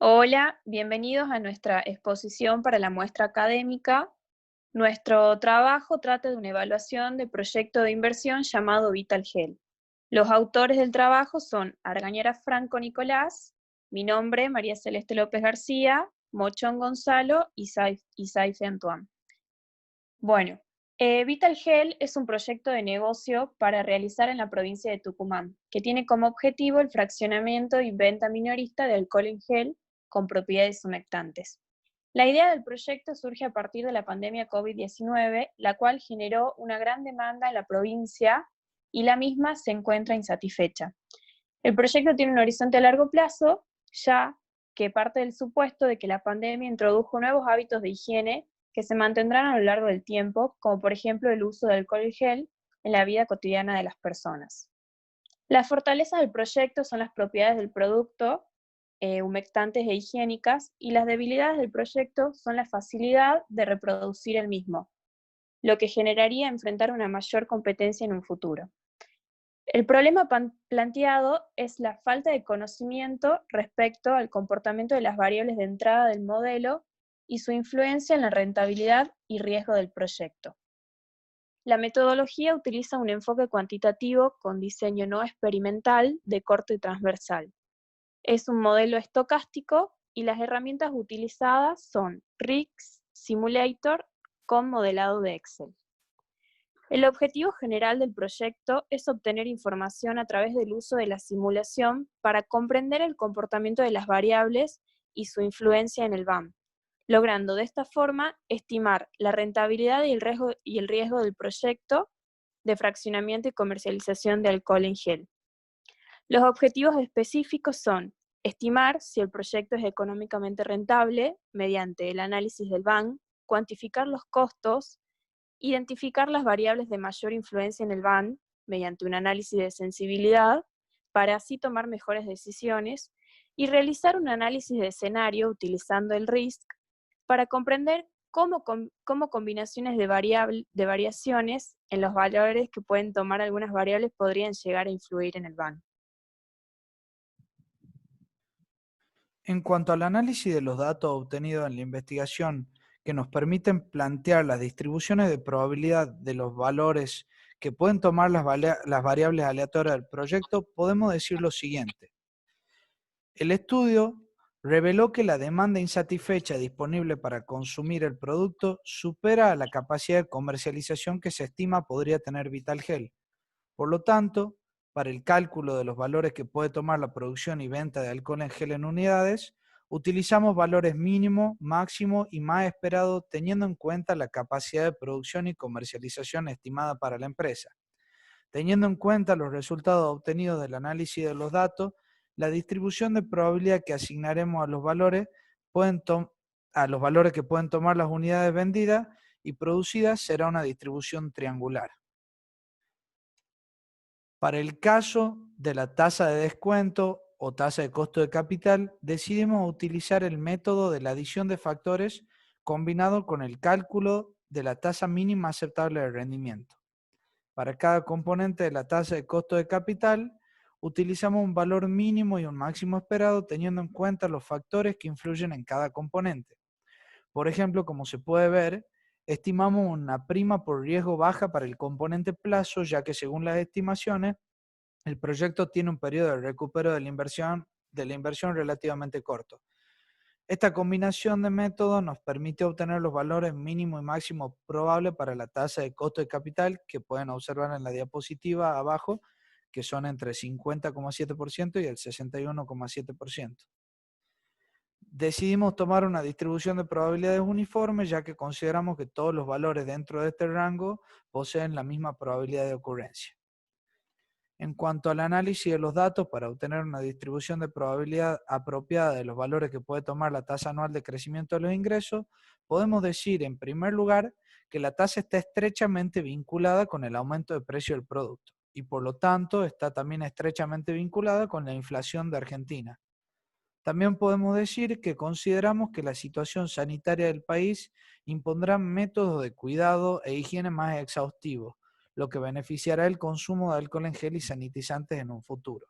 Hola, bienvenidos a nuestra exposición para la muestra académica. Nuestro trabajo trata de una evaluación de proyecto de inversión llamado Vitalgel. Los autores del trabajo son Argañera Franco Nicolás, mi nombre María Celeste López García, Mochón Gonzalo y Saife Antoine. Bueno, Vitalgel es un proyecto de negocio para realizar en la provincia de Tucumán, que tiene como objetivo el fraccionamiento y venta minorista de alcohol en gel con propiedades humectantes. La idea del proyecto surge a partir de la pandemia COVID-19, la cual generó una gran demanda en la provincia y la misma se encuentra insatisfecha. El proyecto tiene un horizonte a largo plazo, ya que parte del supuesto de que la pandemia introdujo nuevos hábitos de higiene que se mantendrán a lo largo del tiempo, como por ejemplo el uso de alcohol y gel en la vida cotidiana de las personas. Las fortalezas del proyecto son las propiedades del producto, humectantes e higiénicas, y las debilidades del proyecto son la facilidad de reproducir el mismo, lo que generaría enfrentar una mayor competencia en un futuro. El problema planteado es la falta de conocimiento respecto al comportamiento de las variables de entrada del modelo y su influencia en la rentabilidad y riesgo del proyecto. La metodología utiliza un enfoque cuantitativo con diseño no experimental de corte transversal. Es un modelo estocástico y las herramientas utilizadas son RIX Simulator con modelado de Excel. El objetivo general del proyecto es obtener información a través del uso de la simulación para comprender el comportamiento de las variables y su influencia en el BAM, logrando de esta forma estimar la rentabilidad y el riesgo del proyecto de fraccionamiento y comercialización de alcohol en gel. Los objetivos específicos son estimar si el proyecto es económicamente rentable mediante el análisis del BAM, cuantificar los costos, identificar las variables de mayor influencia en el BAN mediante un análisis de sensibilidad para así tomar mejores decisiones y realizar un análisis de escenario utilizando el RISC para comprender cómo combinaciones de variaciones en los valores que pueden tomar algunas variables podrían llegar a influir en el BAN. En cuanto al análisis de los datos obtenidos en la investigación que nos permiten plantear las distribuciones de probabilidad de los valores que pueden tomar las variables aleatorias del proyecto, podemos decir lo siguiente. El estudio reveló que la demanda insatisfecha disponible para consumir el producto supera la capacidad de comercialización que se estima podría tener Vitalgel. Por lo tanto, para el cálculo de los valores que puede tomar la producción y venta de alcohol en gel en unidades, utilizamos valores mínimo, máximo y más esperado teniendo en cuenta la capacidad de producción y comercialización estimada para la empresa. Teniendo en cuenta los resultados obtenidos del análisis de los datos, la distribución de probabilidad que asignaremos a los valores que pueden tomar las unidades vendidas y producidas será una distribución triangular. Para el caso de la tasa de descuento o tasa de costo de capital, decidimos utilizar el método de la adición de factores combinado con el cálculo de la tasa mínima aceptable de rendimiento. Para cada componente de la tasa de costo de capital, utilizamos un valor mínimo y un máximo esperado teniendo en cuenta los factores que influyen en cada componente. Por ejemplo, como se puede ver, estimamos una prima por riesgo baja para el componente plazo, ya que según las estimaciones, el proyecto tiene un periodo de recupero de la inversión relativamente corto. Esta combinación de métodos nos permite obtener los valores mínimo y máximo probables para la tasa de costo de capital que pueden observar en la diapositiva abajo, que son entre 50,7% y el 61,7%. Decidimos tomar una distribución de probabilidades uniforme, ya que consideramos que todos los valores dentro de este rango poseen la misma probabilidad de ocurrencia. En cuanto al análisis de los datos para obtener una distribución de probabilidad apropiada de los valores que puede tomar la tasa anual de crecimiento de los ingresos, podemos decir, en primer lugar, que la tasa está estrechamente vinculada con el aumento de precio del producto y por lo tanto está también estrechamente vinculada con la inflación de Argentina. También podemos decir que consideramos que la situación sanitaria del país impondrá métodos de cuidado e higiene más exhaustivos, lo que beneficiará el consumo de alcohol en gel y sanitizantes en un futuro.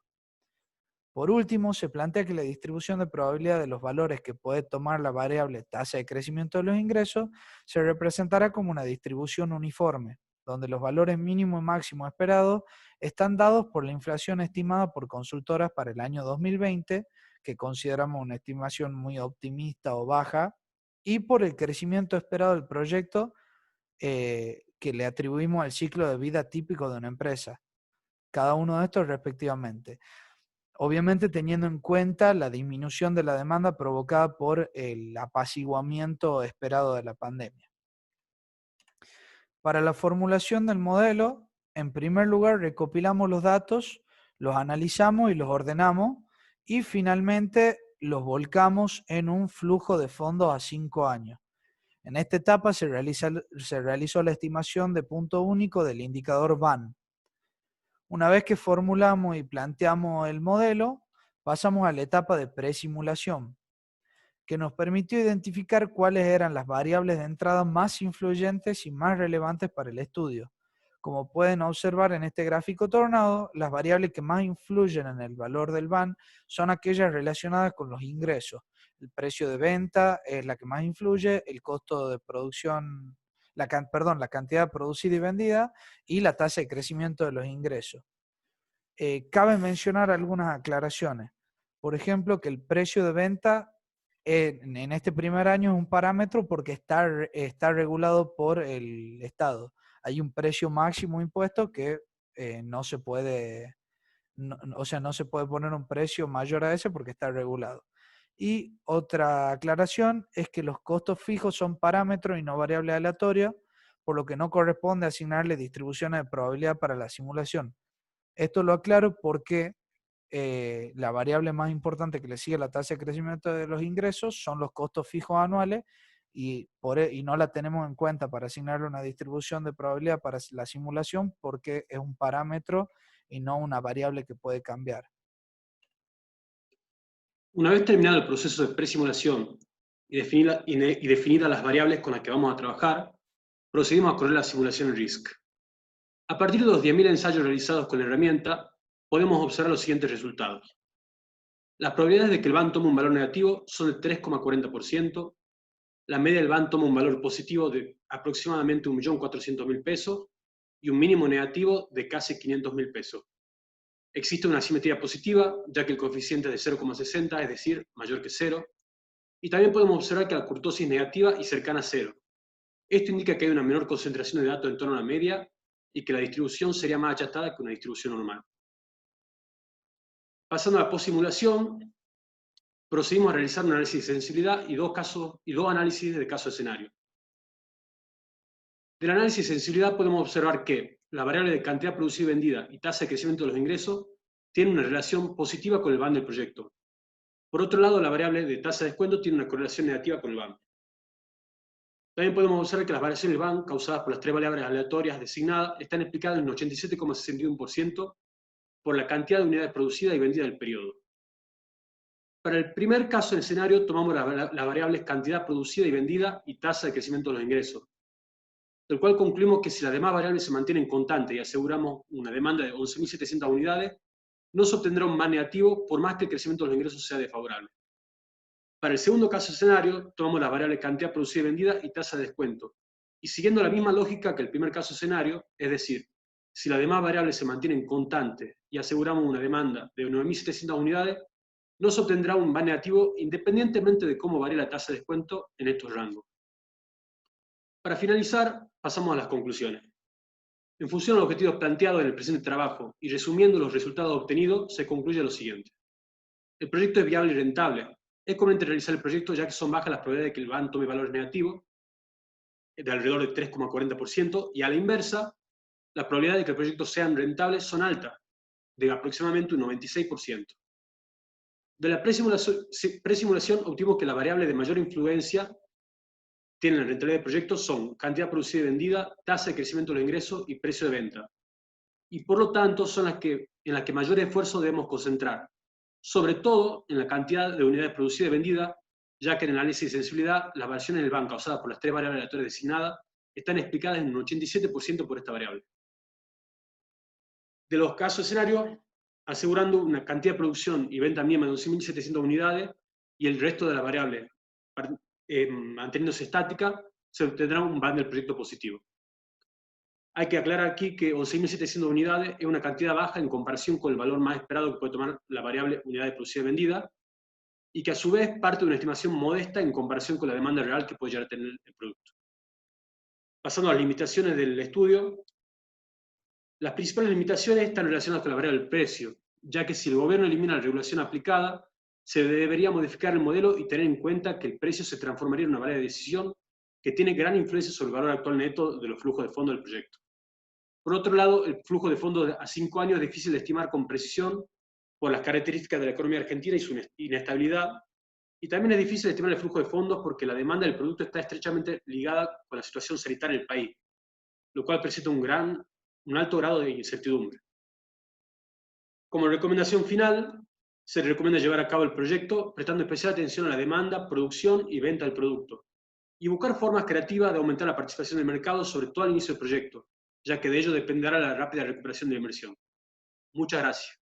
Por último, se plantea que la distribución de probabilidad de los valores que puede tomar la variable tasa de crecimiento de los ingresos se representará como una distribución uniforme, donde los valores mínimo y máximo esperados están dados por la inflación estimada por consultoras para el año 2020, que consideramos una estimación muy optimista o baja, y por el crecimiento esperado del proyecto que le atribuimos al ciclo de vida típico de una empresa, cada uno de estos respectivamente. Obviamente teniendo en cuenta la disminución de la demanda provocada por el apaciguamiento esperado de la pandemia. Para la formulación del modelo, en primer lugar recopilamos los datos, los analizamos y los ordenamos, y finalmente los volcamos en un flujo de fondos a 5 años. En esta etapa se realizó la estimación de punto único del indicador VAN. Una vez que formulamos y planteamos el modelo, pasamos a la etapa de presimulación, que nos permitió identificar cuáles eran las variables de entrada más influyentes y más relevantes para el estudio. Como pueden observar en este gráfico tornado, las variables que más influyen en el valor del VAN son aquellas relacionadas con los ingresos. El precio de venta es la que más influye, el costo de producción, la cantidad producida y vendida, y la tasa de crecimiento de los ingresos. Cabe mencionar algunas aclaraciones. Por ejemplo, que el precio de venta en este primer año es un parámetro porque está regulado por el Estado. Hay un precio máximo impuesto que no se puede, o sea, no se puede poner un precio mayor a ese porque está regulado. Y otra aclaración es que los costos fijos son parámetros y no variables aleatorias, por lo que no corresponde asignarle distribuciones de probabilidad para la simulación. Esto lo aclaro porque la variable más importante que le sigue la tasa de crecimiento de los ingresos son los costos fijos anuales y no la tenemos en cuenta para asignarle una distribución de probabilidad para la simulación porque es un parámetro y no una variable que puede cambiar. Una vez terminado el proceso de presimulación y definidas las variables con las que vamos a trabajar, procedimos a correr la simulación RISC. A partir de los 10.000 ensayos realizados con la herramienta, podemos observar los siguientes resultados. Las probabilidades de que el VAN tome un valor negativo son del 3,40%, la media del VAN toma un valor positivo de aproximadamente 1.400.000 pesos y un mínimo negativo de casi 500.000 pesos. Existe una asimetría positiva, ya que el coeficiente es de 0,60, es decir, mayor que 0, y también podemos observar que la kurtosis es negativa y cercana a 0. Esto indica que hay una menor concentración de datos en torno a la media y que la distribución sería más achatada que una distribución normal. Pasando a la postsimulación, procedimos a realizar un análisis de sensibilidad y dos análisis de caso escenario. Del análisis de sensibilidad podemos observar que la variable de cantidad producida y vendida y tasa de crecimiento de los ingresos tiene una relación positiva con el VAN del proyecto. Por otro lado, la variable de tasa de descuento tiene una correlación negativa con el VAN. También podemos observar que las variaciones del VAN causadas por las tres variables aleatorias designadas están explicadas en un 87,61% por la cantidad de unidades producidas y vendidas del periodo. Para el primer caso del escenario, tomamos las variables cantidad producida y vendida y tasa de crecimiento de los ingresos, del cual concluimos que si las demás variables se mantienen constantes y aseguramos una demanda de 11.700 unidades, no se obtendrá un VAN negativo por más que el crecimiento de los ingresos sea desfavorable. Para el segundo caso escenario, tomamos las variables cantidad producida y vendida y tasa de descuento, y siguiendo la misma lógica que el primer caso escenario, es decir, si las demás variables se mantienen constantes y aseguramos una demanda de 9.700 unidades, no se obtendrá un VAN negativo independientemente de cómo varíe la tasa de descuento en estos rangos. Para finalizar, pasamos a las conclusiones. En función a los objetivos planteados en el presente trabajo y resumiendo los resultados obtenidos, se concluye lo siguiente. El proyecto es viable y rentable. Es conveniente realizar el proyecto ya que son bajas las probabilidades de que el VAN tome valores negativos, de alrededor del 3,40%, y a la inversa, las probabilidades de que el proyecto sean rentables son altas, de aproximadamente un 96%. De la presimulación obtuvimos que las variables de mayor influencia tienen la rentabilidad del proyecto son cantidad producida y vendida, tasa de crecimiento de los ingresos y precio de venta. Y por lo tanto son en las que mayor esfuerzo debemos concentrar, sobre todo en la cantidad de unidades producidas y vendidas, ya que en el análisis de sensibilidad las variaciones del VAN causadas por las tres variables aleatorias designadas están explicadas en un 87% por esta variable. De los casos escenarios, asegurando una cantidad de producción y venta mínima de 11.700 unidades, y el resto de la variable manteniéndose estática, se obtendrá un bundle proyecto positivo. Hay que aclarar aquí que 11.700 unidades es una cantidad baja en comparación con el valor más esperado que puede tomar la variable unidades producidas y vendidas, y que a su vez parte de una estimación modesta en comparación con la demanda real que puede llegar a tener el producto. Pasando a las limitaciones del estudio, las principales limitaciones están relacionadas con la variable del precio, ya que si el gobierno elimina la regulación aplicada, se debería modificar el modelo y tener en cuenta que el precio se transformaría en una variable de decisión que tiene gran influencia sobre el valor actual neto de los flujos de fondos del proyecto. Por otro lado, el flujo de fondos a 5 años es difícil de estimar con precisión por las características de la economía argentina y su inestabilidad, y también es difícil estimar el flujo de fondos porque la demanda del producto está estrechamente ligada con la situación sanitaria del país, lo cual presenta un alto grado de incertidumbre. Como recomendación final, se recomienda llevar a cabo el proyecto prestando especial atención a la demanda, producción y venta del producto, y buscar formas creativas de aumentar la participación del mercado, sobre todo al inicio del proyecto, ya que de ello dependerá la rápida recuperación de la inversión. Muchas gracias.